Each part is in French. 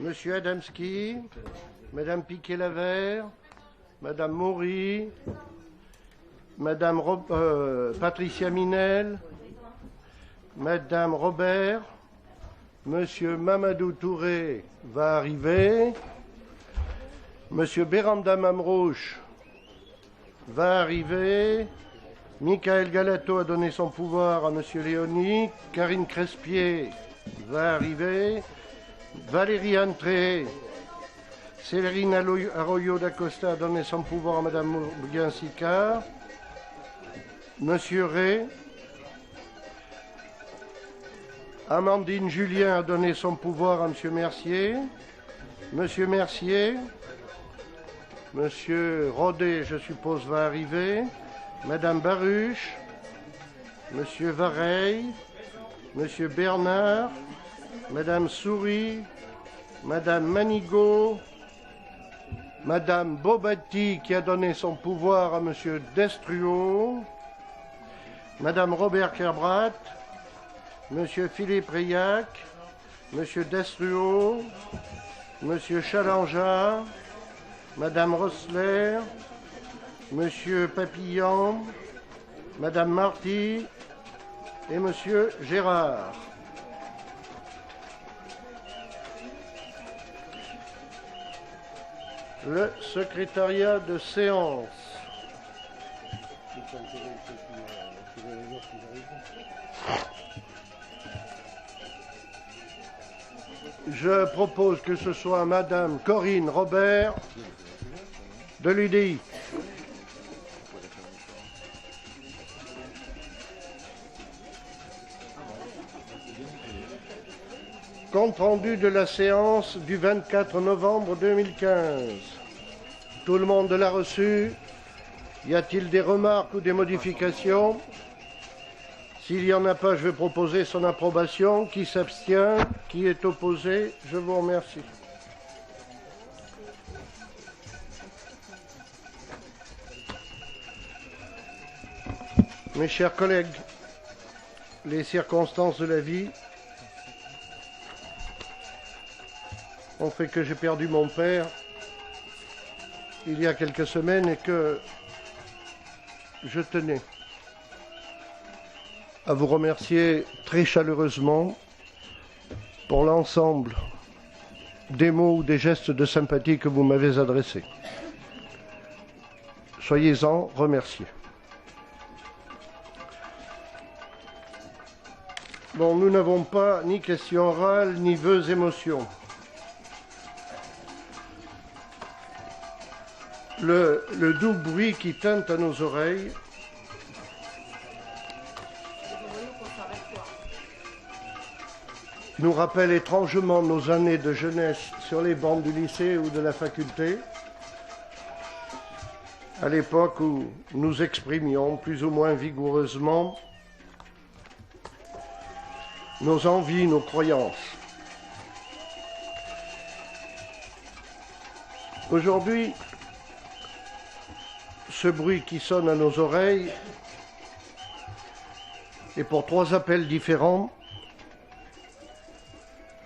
Monsieur Adamski, Madame Piquet-Lavert, Madame Maury, Madame Patricia Minel, Madame Robert, Monsieur Mamadou Touré va arriver, Monsieur Béranda Mamrouche va arriver, Michael Galato a donné son pouvoir à Monsieur Léoni, Karine Crespier va arriver, Valérie Antré, Céline Arroyo d'Acosta a donné son pouvoir à Madame Mouguin-Sicard, Monsieur Ray, Amandine Julien a donné son pouvoir à Monsieur Mercier, Monsieur Mercier, Monsieur Rodet, je suppose, va arriver, Madame Baruch, Monsieur Vareille, Monsieur Bernard, Madame Souris, Madame Manigaud, Madame Bobatti qui a donné son pouvoir à Monsieur Destruau, Madame Robert Kerbrat, Monsieur Philippe Rayac, Monsieur Destruau, Monsieur Challenja, Madame Rossler, Monsieur Papillon, Madame Marty et Monsieur Gérard. Le secrétariat de séance. Je propose que ce soit Madame Corinne Robert de l'UDI. Compte rendu de la séance du 24 novembre 2015. Tout le monde l'a reçu. Y a-t-il des remarques ou des modifications? S'il n'y en a pas, je vais proposer son approbation. Qui s'abstient? Qui est opposé? Je vous remercie. Mes chers collègues, les circonstances de la vie ont fait que j'ai perdu mon père il y a quelques semaines et que je tenais à vous remercier très chaleureusement pour l'ensemble des mots ou des gestes de sympathie que vous m'avez adressés. Soyez-en remerciés. Bon, nous n'avons pas ni questions orales, ni vœux émotions. Le doux bruit qui tinte à nos oreilles nous rappelle étrangement nos années de jeunesse sur les bancs du lycée ou de la faculté, à l'époque où nous exprimions plus ou moins vigoureusement nos envies, nos croyances. Aujourd'hui, ce bruit qui sonne à nos oreilles, et pour trois appels différents,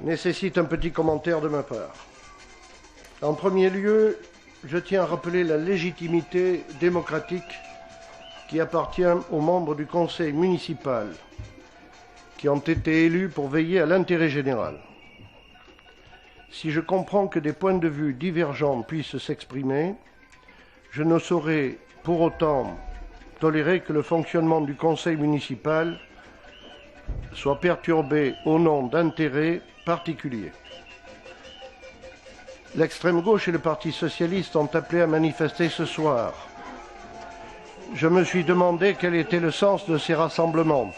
nécessite un petit commentaire de ma part. En premier lieu, je tiens à rappeler la légitimité démocratique qui appartient aux membres du conseil municipal qui ont été élus pour veiller à l'intérêt général. Si je comprends que des points de vue divergents puissent s'exprimer, je ne saurais pour autant tolérer que le fonctionnement du conseil municipal soit perturbé au nom d'intérêts particuliers. L'extrême gauche et le Parti socialiste ont appelé à manifester ce soir. Je me suis demandé quel était le sens de ces rassemblements.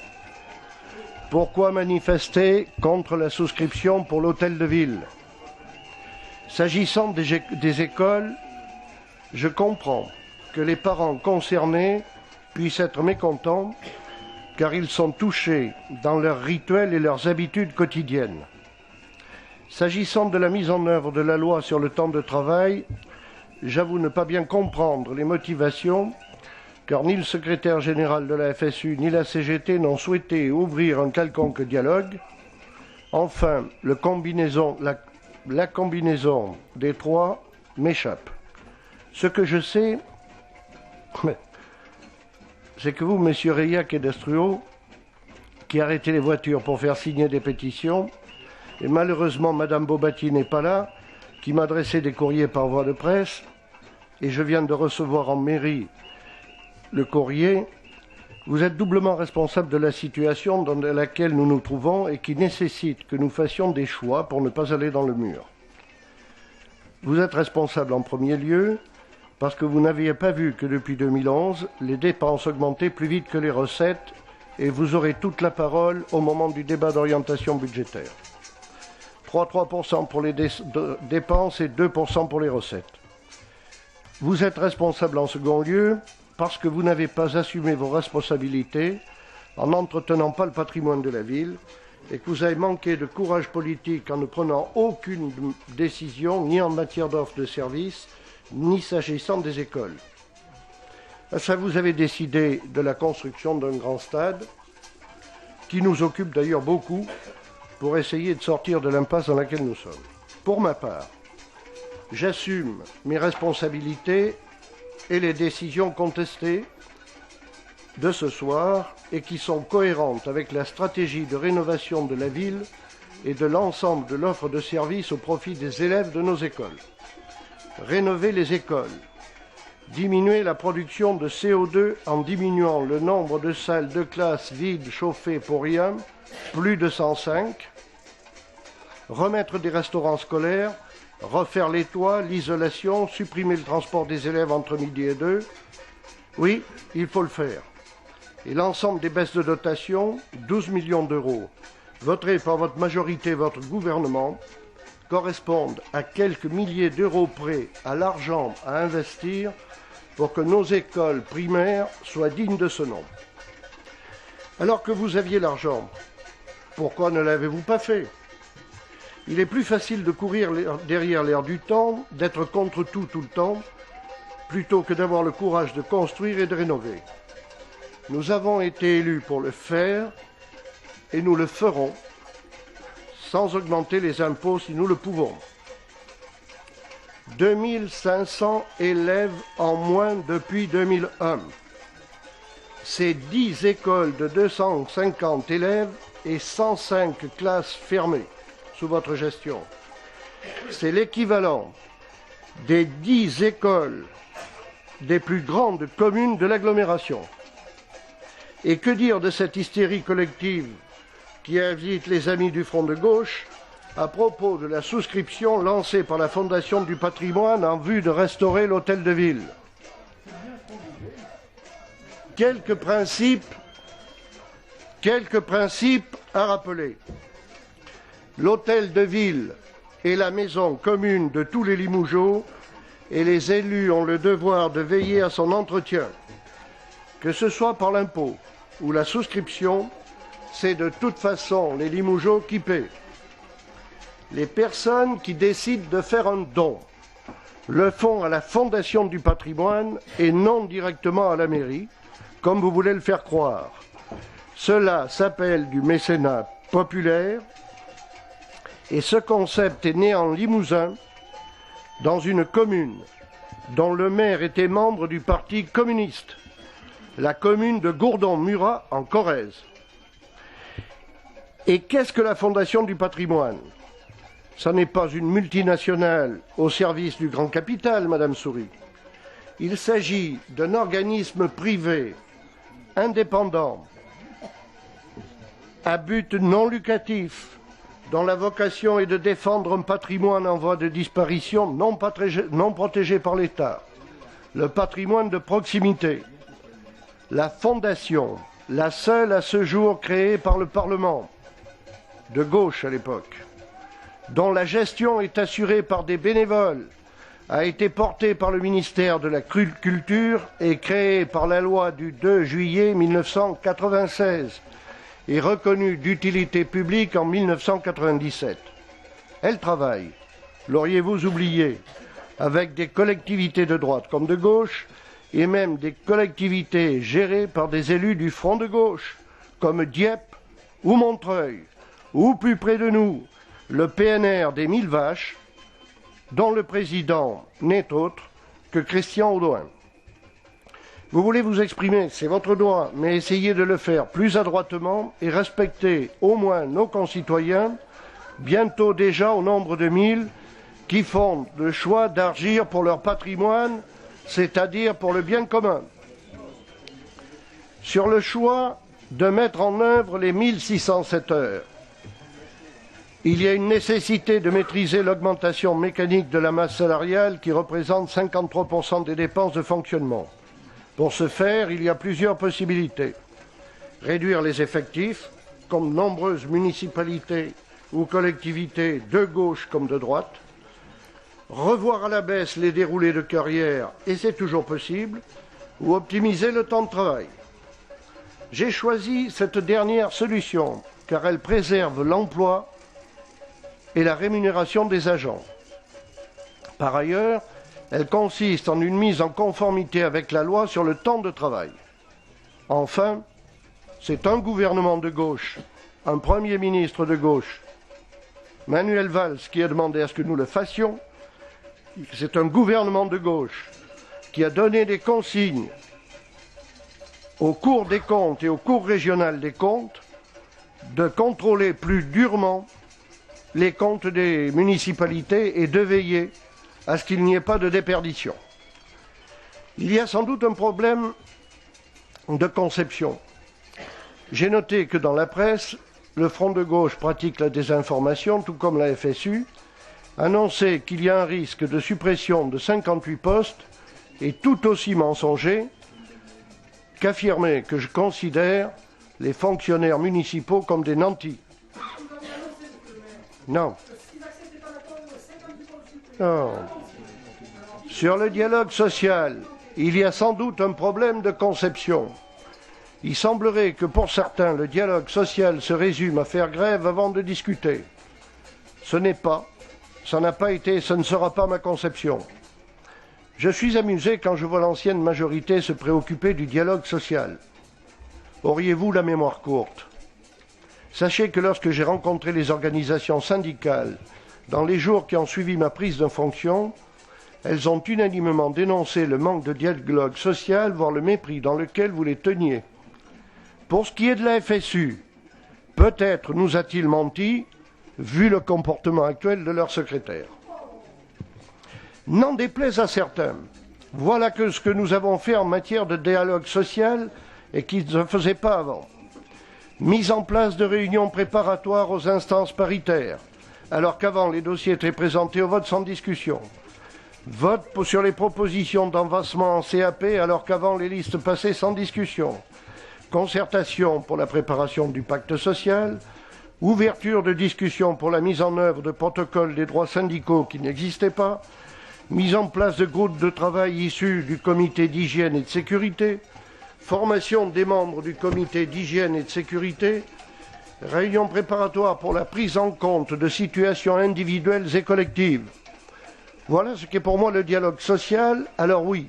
Pourquoi manifester contre la souscription pour l'hôtel de ville? S'agissant des écoles, je comprends que les parents concernés puissent être mécontents car ils sont touchés dans leurs rituels et leurs habitudes quotidiennes. S'agissant de la mise en œuvre de la loi sur le temps de travail, j'avoue ne pas bien comprendre les motivations car ni le secrétaire général de la FSU ni la CGT n'ont souhaité ouvrir un quelconque dialogue. Enfin, la combinaison des trois m'échappe. Ce que je sais, c'est que vous, messieurs Reillac et Destruau, qui arrêtez les voitures pour faire signer des pétitions, et malheureusement, Madame Bobati n'est pas là, qui m'adressait des courriers par voie de presse, et je viens de recevoir en mairie le courrier. Vous êtes doublement responsable de la situation dans laquelle nous nous trouvons et qui nécessite que nous fassions des choix pour ne pas aller dans le mur. Vous êtes responsable en premier lieu parce que vous n'aviez pas vu que depuis 2011, les dépenses augmentaient plus vite que les recettes et vous aurez toute la parole au moment du débat d'orientation budgétaire. 3% pour les dépenses et 2% pour les recettes. Vous êtes responsable en second lieu parce que vous n'avez pas assumé vos responsabilités en n'entretenant pas le patrimoine de la ville et que vous avez manqué de courage politique en ne prenant aucune décision ni en matière d'offre de services, ni s'agissant des écoles. Ça, vous avez décidé de la construction d'un grand stade qui nous occupe d'ailleurs beaucoup pour essayer de sortir de l'impasse dans laquelle nous sommes. Pour ma part, j'assume mes responsabilités et les décisions contestées de ce soir et qui sont cohérentes avec la stratégie de rénovation de la ville et de l'ensemble de l'offre de services au profit des élèves de nos écoles. Rénover les écoles, diminuer la production de CO2 en diminuant le nombre de salles de classe vides chauffées pour rien, plus de 105, remettre des restaurants scolaires, refaire les toits, l'isolation, supprimer le transport des élèves entre midi et 2. Oui, il faut le faire. Et l'ensemble des baisses de dotation, 12 millions d'euros, votées par votre majorité et votre gouvernement, correspondent à quelques milliers d'euros près à l'argent à investir pour que nos écoles primaires soient dignes de ce nom. Alors que vous aviez l'argent, pourquoi ne l'avez-vous pas fait ? Il est plus facile de courir derrière l'air du temps, d'être contre tout le temps, plutôt que d'avoir le courage de construire et de rénover. Nous avons été élus pour le faire et nous le ferons sans augmenter les impôts si nous le pouvons. 2500 élèves en moins depuis 2001. C'est 10 écoles de 250 élèves et 105 classes fermées sous votre gestion. C'est l'équivalent des 10 écoles des plus grandes communes de l'agglomération. Et que dire de cette hystérie collective qui invite les amis du Front de gauche à propos de la souscription lancée par la Fondation du patrimoine en vue de restaurer l'hôtel de ville. Quelques principes à rappeler. L'hôtel de ville est la maison commune de tous les Limougeaux et les élus ont le devoir de veiller à son entretien. Que ce soit par l'impôt ou la souscription, c'est de toute façon les Limougeaux qui paient. Les personnes qui décident de faire un don le font à la Fondation du patrimoine et non directement à la mairie, comme vous voulez le faire croire. Cela s'appelle du mécénat populaire et ce concept est né en Limousin, dans une commune dont le maire était membre du Parti communiste, la commune de Gourdon-Murat en Corrèze. Et qu'est-ce que la Fondation du patrimoine ? Ça n'est pas une multinationale au service du grand capital, Madame Souris. Il s'agit d'un organisme privé, indépendant, à but non lucratif, dont la vocation est de défendre un patrimoine en voie de disparition non protégé par l'État, le patrimoine de proximité. La Fondation, la seule à ce jour créée par le Parlement, de gauche à l'époque, dont la gestion est assurée par des bénévoles, a été portée par le ministère de la Culture et créée par la loi du 2 juillet 1996 et reconnue d'utilité publique en 1997. Elle travaille, l'auriez-vous oublié, avec des collectivités de droite comme de gauche et même des collectivités gérées par des élus du Front de gauche, comme Dieppe ou Montreuil, ou plus près de nous, le PNR des 1000 vaches, dont le président n'est autre que Christian Audouin. Vous voulez vous exprimer, c'est votre droit, mais essayez de le faire plus adroitement et respectez au moins nos concitoyens, bientôt déjà au nombre de 1000, qui font le choix d'agir pour leur patrimoine, c'est-à-dire pour le bien commun. Sur le choix de mettre en œuvre les 1607 heures, il y a une nécessité de maîtriser l'augmentation mécanique de la masse salariale qui représente 53% des dépenses de fonctionnement. Pour ce faire, il y a plusieurs possibilités. Réduire les effectifs, comme nombreuses municipalités ou collectivités de gauche comme de droite. Revoir à la baisse les déroulés de carrière, et c'est toujours possible, ou optimiser le temps de travail. J'ai choisi cette dernière solution car elle préserve l'emploi et la rémunération des agents. Par ailleurs, elle consiste en une mise en conformité avec la loi sur le temps de travail. Enfin, c'est un gouvernement de gauche, un Premier ministre de gauche, Manuel Valls, qui a demandé à ce que nous le fassions. C'est un gouvernement de gauche qui a donné des consignes aux cours des comptes et aux cours régionales des comptes de contrôler plus durement les comptes des municipalités et de veiller à ce qu'il n'y ait pas de déperdition. Il y a sans doute un problème de conception. J'ai noté que dans la presse, le Front de gauche pratique la désinformation, tout comme la FSU, annonçait qu'il y a un risque de suppression de 58 postes est tout aussi mensonger qu'affirmer que je considère les fonctionnaires municipaux comme des nantis. Non. Non. Sur le dialogue social, il y a sans doute un problème de conception. Il semblerait que pour certains, le dialogue social se résume à faire grève avant de discuter. Ce n'est pas, ça n'a pas été, ce ne sera pas ma conception. Je suis amusé quand je vois l'ancienne majorité se préoccuper du dialogue social. Auriez-vous la mémoire courte? Sachez que lorsque j'ai rencontré les organisations syndicales dans les jours qui ont suivi ma prise de fonction, elles ont unanimement dénoncé le manque de dialogue social, voire le mépris dans lequel vous les teniez. Pour ce qui est de la FSU, peut-être nous a-t-il menti, vu le comportement actuel de leur secrétaire. N'en déplaise à certains, voilà que ce que nous avons fait en matière de dialogue social et qui ne se faisait pas avant. Mise en place de réunions préparatoires aux instances paritaires, alors qu'avant les dossiers étaient présentés au vote sans discussion. Vote sur les propositions d'avancement en CAP, alors qu'avant les listes passaient sans discussion. Concertation pour la préparation du pacte social. Ouverture de discussion pour la mise en œuvre de protocoles des droits syndicaux qui n'existaient pas. Mise en place de groupes de travail issus du comité d'hygiène et de sécurité. Formation des membres du comité d'hygiène et de sécurité. Réunion préparatoire pour la prise en compte de situations individuelles et collectives. Voilà ce qu'est pour moi le dialogue social. Alors oui,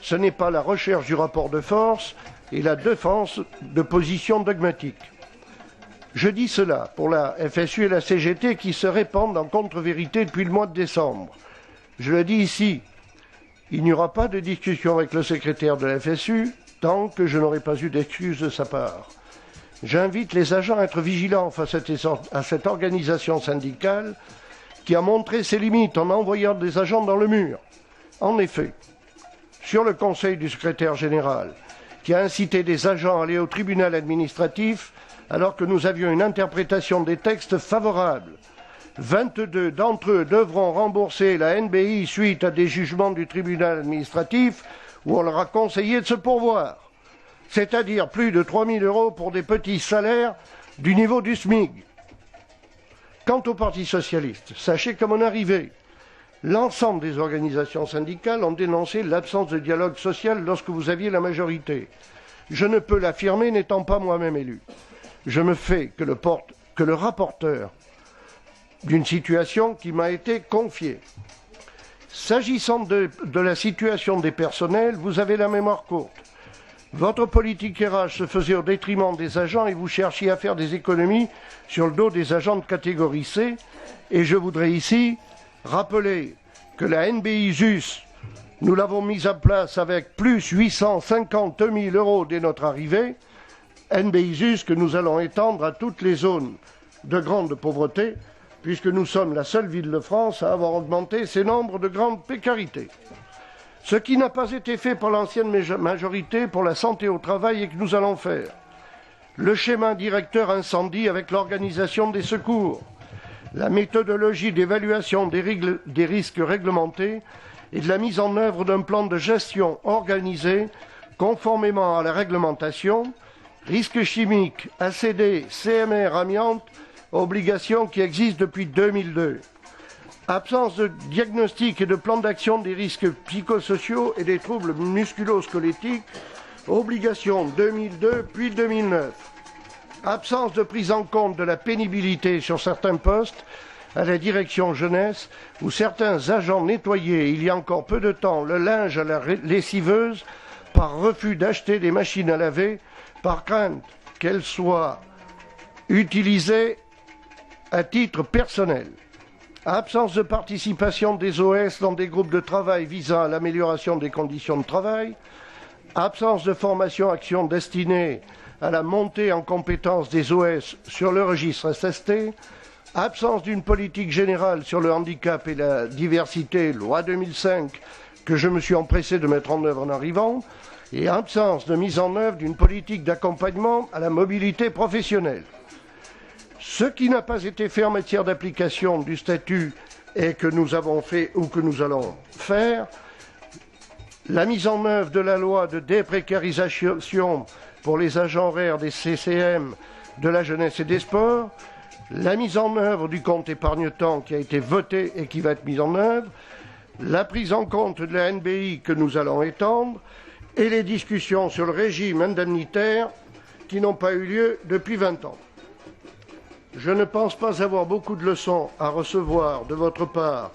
ce n'est pas la recherche du rapport de force et la défense de positions dogmatiques. Je dis cela pour la FSU et la CGT qui se répandent en contre-vérité depuis le mois de décembre. Je le dis ici, il n'y aura pas de discussion avec le secrétaire de la FSU tant que je n'aurai pas eu d'excuses de sa part. J'invite les agents à être vigilants face à cette organisation syndicale qui a montré ses limites en envoyant des agents dans le mur. En effet, sur le conseil du secrétaire général, qui a incité des agents à aller au tribunal administratif alors que nous avions une interprétation des textes favorable. 22 d'entre eux devront rembourser la NBI suite à des jugements du tribunal administratif où on leur a conseillé de se pourvoir, c'est-à-dire plus de 3 000 € pour des petits salaires du niveau du SMIC. Quant au Parti socialiste, sachez qu'à mon arrivée, l'ensemble des organisations syndicales ont dénoncé l'absence de dialogue social lorsque vous aviez la majorité. Je ne peux l'affirmer n'étant pas moi-même élu. Je me fais que le rapporteur d'une situation qui m'a été confiée. S'agissant de la situation des personnels, vous avez la mémoire courte. Votre politique RH se faisait au détriment des agents et vous cherchiez à faire des économies sur le dos des agents de catégorie C. Et je voudrais ici rappeler que la NBI-JUS, nous l'avons mise en place avec plus 850 000 € dès notre arrivée. NBI-JUS que nous allons étendre à toutes les zones de grande pauvreté, puisque nous sommes la seule ville de France à avoir augmenté ces nombres de grande précarité. Ce qui n'a pas été fait par l'ancienne majorité pour la santé au travail et que nous allons faire. Le schéma directeur incendie avec l'organisation des secours, la méthodologie d'évaluation des risques réglementés et de la mise en œuvre d'un plan de gestion organisé conformément à la réglementation, risques chimiques, ACD, CMR, amiante, obligations qui existent depuis 2002. Absence de diagnostic et de plan d'action des risques psychosociaux et des troubles musculo-squelettiques, obligation 2002 puis 2009. Absence de prise en compte de la pénibilité sur certains postes à la direction jeunesse, où certains agents nettoyaient, il y a encore peu de temps, le linge à la lessiveuse par refus d'acheter des machines à laver, par crainte qu'elles soient utilisées à titre personnel. Absence de participation des OS dans des groupes de travail visant à l'amélioration des conditions de travail. Absence de formation action destinée à la montée en compétence des OS sur le registre SST. Absence d'une politique générale sur le handicap et la diversité, loi 2005, que je me suis empressé de mettre en œuvre en arrivant. Et absence de mise en œuvre d'une politique d'accompagnement à la mobilité professionnelle. Ce qui n'a pas été fait en matière d'application du statut et que nous avons fait ou que nous allons faire, la mise en œuvre de la loi de déprécarisation pour les agents horaires des CCM, de la jeunesse et des sports, la mise en œuvre du compte épargne-temps qui a été voté et qui va être mise en œuvre, la prise en compte de la NBI que nous allons étendre et les discussions sur le régime indemnitaire qui n'ont pas eu lieu depuis 20 ans. Je ne pense pas avoir beaucoup de leçons à recevoir de votre part,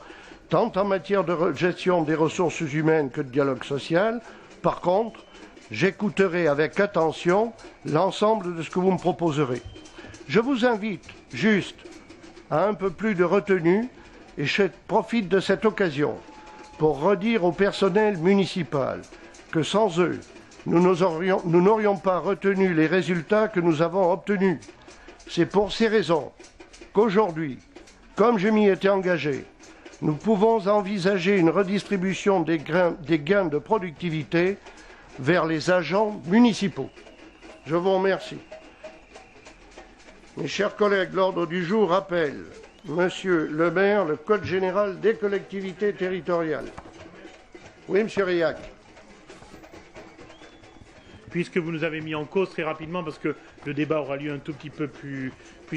tant en matière de gestion des ressources humaines que de dialogue social. Par contre, j'écouterai avec attention l'ensemble de ce que vous me proposerez. Je vous invite juste à un peu plus de retenue et je profite de cette occasion pour redire au personnel municipal que sans eux, nous n'aurions pas retenu les résultats que nous avons obtenus. C'est pour ces raisons qu'aujourd'hui, comme je m'y étais engagé, nous pouvons envisager une redistribution des gains de productivité vers les agents municipaux. Je vous remercie. Mes chers collègues, l'ordre du jour appelle Monsieur le maire, le Code général des collectivités territoriales. Oui, Monsieur Riac. Puisque vous nous avez mis en cause très rapidement, parce que le débat aura lieu un tout petit peu plus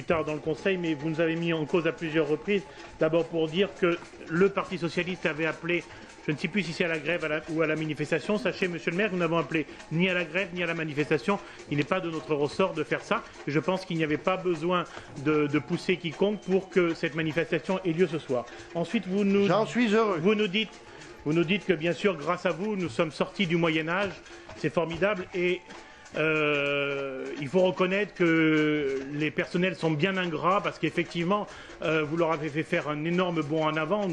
tard dans le Conseil, mais vous nous avez mis en cause à plusieurs reprises. D'abord pour dire que le Parti socialiste avait appelé, je ne sais plus si c'est à la grève ou à la manifestation. Sachez, monsieur le maire, que nous n'avons appelé ni à la grève ni à la manifestation. Il n'est pas de notre ressort de faire ça. Et je pense qu'il n'y avait pas besoin de pousser quiconque pour que cette manifestation ait lieu ce soir. Ensuite, J'en suis heureux. Vous nous dites que, bien sûr, grâce à vous, nous sommes sortis du Moyen-Âge. C'est formidable et il faut reconnaître que les personnels sont bien ingrats parce qu'effectivement, vous leur avez fait faire un énorme bond en avant.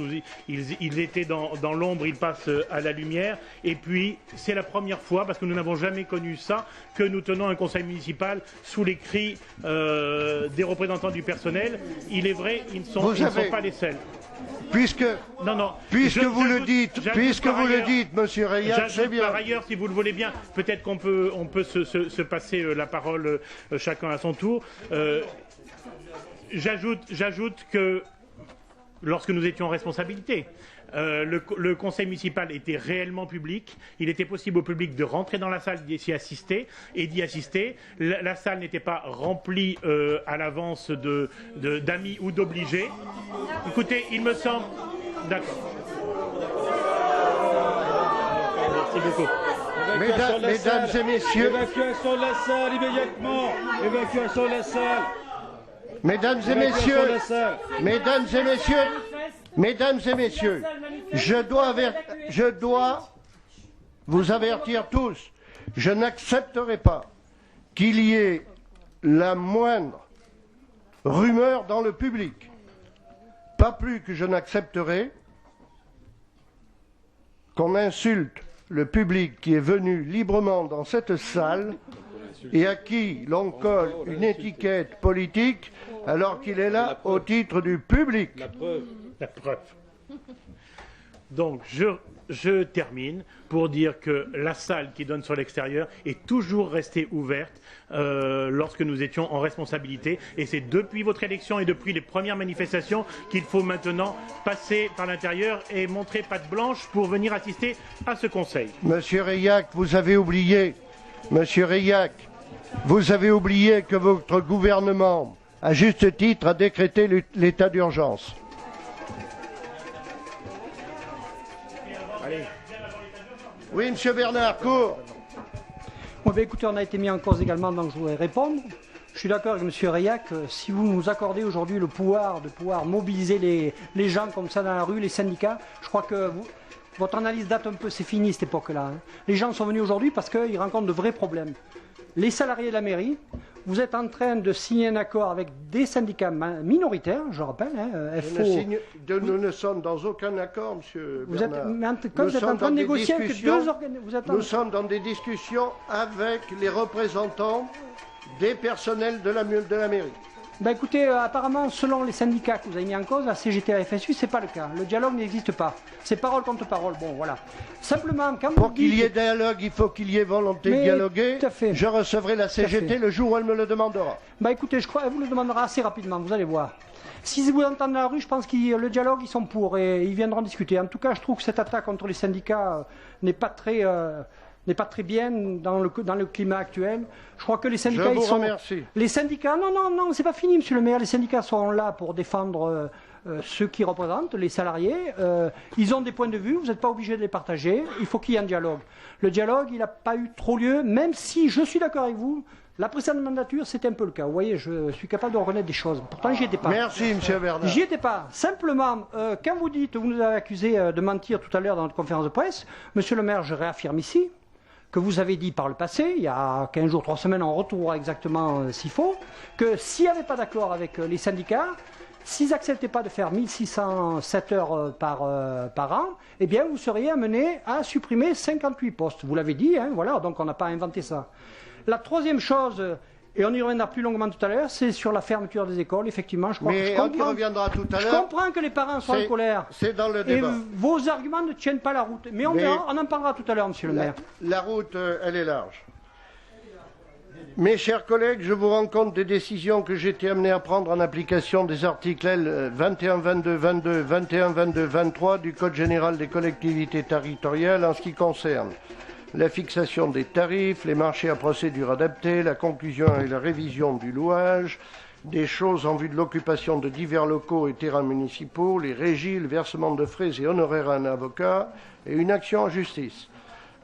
Ils étaient dans l'ombre, ils passent à la lumière. Et puis, c'est la première fois, parce que nous n'avons jamais connu ça, que nous tenons un conseil municipal sous les cris des représentants du personnel. Il est vrai, ils ne sont pas les seuls. Puisque vous le dites, Monsieur Reillat, c'est bien. Par ailleurs, si vous le voulez bien, peut-être qu'on peut se passer la parole chacun à son tour. J'ajoute que lorsque nous étions en responsabilité, le conseil municipal était réellement public. Il était possible au public de rentrer dans la salle d'y assister. La salle n'était pas remplie à l'avance d'amis ou d'obligés. Écoutez, il me semble... D'accord. Merci beaucoup. Mesdames et messieurs... Évacuation de la salle immédiatement. Évacuation de la salle. Mesdames et messieurs, je dois vous avertir tous Je n'accepterai pas qu'il y ait la moindre rumeur dans le public. Pas plus que je n'accepterai qu'on insulte le public qui est venu librement dans cette salle et à qui l'on colle une étiquette politique alors qu'il est là au titre du public. La preuve. Donc, je termine pour dire que la salle qui donne sur l'extérieur est toujours restée ouverte lorsque nous étions en responsabilité. Et c'est depuis votre élection et depuis les premières manifestations qu'il faut maintenant passer par l'intérieur et montrer patte blanche pour venir assister à ce conseil. Monsieur Reillac, vous avez oublié, Monsieur Reillac, vous avez oublié que votre gouvernement, à juste titre, a décrété l'état d'urgence. Allez. Oui, Monsieur Bernard, court. Bon, ben, écoutez, on a été mis en cause également, donc je voudrais répondre. Je suis d'accord avec M. Reillac, si vous nous accordez aujourd'hui le pouvoir de pouvoir mobiliser les gens comme ça dans la rue, les syndicats, je crois que votre analyse date un peu, c'est fini cette époque-là. Hein. Les gens sont venus aujourd'hui parce qu'ils rencontrent de vrais problèmes. Les salariés de la mairie, vous êtes en train de signer un accord avec des minoritaires, je rappelle, hein, FO. Nous ne sommes dans aucun accord, Monsieur Bernard. Vous êtes en train de négocier avec deux organismes. Nous sommes dans des discussions avec les représentants des personnels de la mairie. Ben écoutez, apparemment, selon les syndicats que vous avez mis en cause, la CGT et la FSU, c'est pas le cas. Le dialogue n'existe pas. C'est parole contre parole. Bon, voilà. Simplement, quand pour qu'il y ait dialogue, il faut qu'il y ait volonté de dialoguer. Tout à fait. Je recevrai la CGT le jour où elle me le demandera. Ben écoutez, je crois qu'elle vous le demandera assez rapidement, vous allez voir. Si vous entendez dans la rue, je pense que le dialogue, ils sont pour et ils viendront discuter. En tout cas, je trouve que cette attaque contre les syndicats n'est pas très bien dans le climat actuel. Je crois que les syndicats... Je vous remercie. Les syndicats... Non, c'est pas fini, Monsieur le maire. Les syndicats sont là pour défendre ceux qui représentent, les salariés. Ils ont des points de vue, vous n'êtes pas obligé de les partager. Il faut qu'il y ait un dialogue. Le dialogue, il n'a pas eu trop lieu, même si je suis d'accord avec vous. La précédente mandature, c'était un peu le cas. Vous voyez, je suis capable de reconnaître des choses. Pourtant, j'y étais pas. Merci, M. Bernard. J'y étais pas. Simplement, quand vous nous avez accusé de mentir tout à l'heure dans notre conférence de presse, Monsieur le maire, je réaffirme ici que vous avez dit par le passé, il y a 15 jours, 3 semaines, on retrouvera exactement s'il faut, que s'il n'y avait pas d'accord avec les syndicats, s'ils n'acceptaient pas de faire 1607 heures par an, eh bien vous seriez amené à supprimer 58 postes. Vous l'avez dit, hein, voilà, donc on n'a pas inventé ça. La troisième chose, et on y reviendra plus longuement tout à l'heure, c'est sur la fermeture des écoles. Effectivement, je crois que on y reviendra tout à l'heure. Je comprends que les parents soient en colère. C'est dans le débat. Et vos arguments ne tiennent pas la route. Mais on en parlera tout à l'heure, Monsieur le maire. La route, elle est large. Mes chers collègues, je vous rends compte des décisions que j'ai été amené à prendre en application des articles L 21, 22, 22, 21, 22, 23 du Code général des collectivités territoriales en ce qui concerne la fixation des tarifs, les marchés à procédure adaptée, la conclusion et la révision du louage, des choses en vue de l'occupation de divers locaux et terrains municipaux, les régies, le versement de frais et honoraires à un avocat et une action en justice.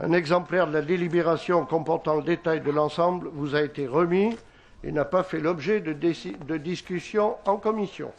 Un exemplaire de la délibération comportant le détail de l'ensemble vous a été remis et n'a pas fait l'objet de discussion en commission.